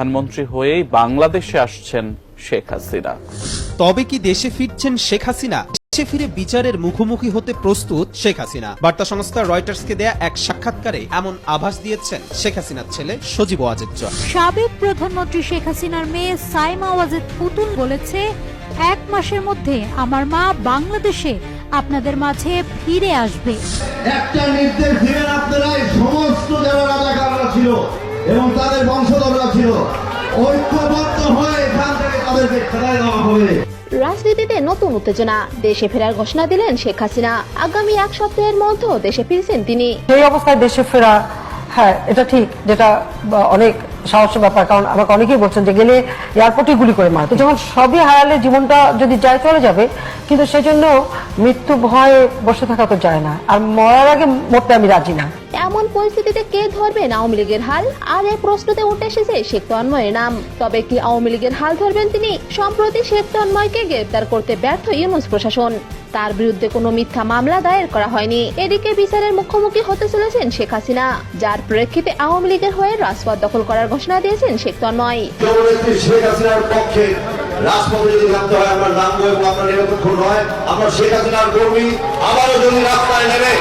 প্রধানমন্ত্রী হয়েই বাংলাদেশে আসছেন শেখ হাসিনা। তবে কি দেশে ফিরছেন শেখ হাসিনা? দেশে ফিরে বিচারের মুখোমুখি হতে প্রস্তুত শেখ হাসিনা। বার্তা সংস্থা রয়টার্সকে দেয়া এক সাক্ষাৎকারে এমন আভাস দিয়েছেন শেখ হাসিনার ছেলে সজীব ওয়াজেদ জয়। সাবেক প্রধানমন্ত্রী শেখ হাসিনার মেয়ে সাইমা ওয়াজেদ পুতুল বলেছে, 1 মাসের মধ্যে আমার মা বাংলাদেশে আপনাদের মাঝে ফিরে আসবে। একটা নির্দেশ দিলেন আপনারা, সমস্ত যারা রাজাকাররা ছিল এবং তাদের বংশধররা ছিল ঐক্যবদ্ধ হয়ে এখান থেকে তাদেরকে ফেরায় দেওয়া হবে। রাজনীতিতে নতুন উত্তেজনা, দেশে ফেরার ঘোষণা দিলেন শেখ হাসিনা। আগামী 1 সপ্তাহের মধ্যে দেশে ফিরছেন তিনি। এই অবস্থায় দেশে ফেরা, হ্যাঁ এটা ঠিক, যেটা অনেক সাহসের ব্যাপার। কারণ আমাকে অনেকেই বলছেন যে গেলে এয়ারপোর্টে গুলি করে মারতো, যখন সবই হারালে জীবনটা যদি যায় চলে যাবে, কিন্তু সেজন্য মৃত্যু ভয়ে বসে থাকা তো যায় না, আর মরার আগে মরতে আমি রাজি না। এমন পরিস্থিতিতে কে ধরবেন আওয়ামী লীগের হাল? আর এক প্রশ্নতে উঠে এসেছে শেখ তন্ময়ের নাম। তবে কি আওয়ামী লীগের হাল ধরবেন তিনি? সম্প্রতি শেখ তন্ময়কে গ্রেফতার করতে ব্যর্থ ইউনূস প্রশাসন। তার বিরুদ্ধে কোনো মিথ্যা মামলা দায়ের করা হয়নি। এদিকে বিচারের মুখোমুখি হতে চলেছেন শেখ হাসিনা, যার প্রেক্ষিতে আওয়ামী লীগের হয়ে রাজপথ দখল করার ঘোষণা দিয়েছেন শেখ তন্ময়। শেখ হাসিনার পক্ষে রাজপথে যদি নামতে হয়, আমরা নামবো এবং আমরা নিরপেক্ষ নয়, আমরা শেখ হাসিনার কর্মী, আবারও যদি রাস্তায় নেমে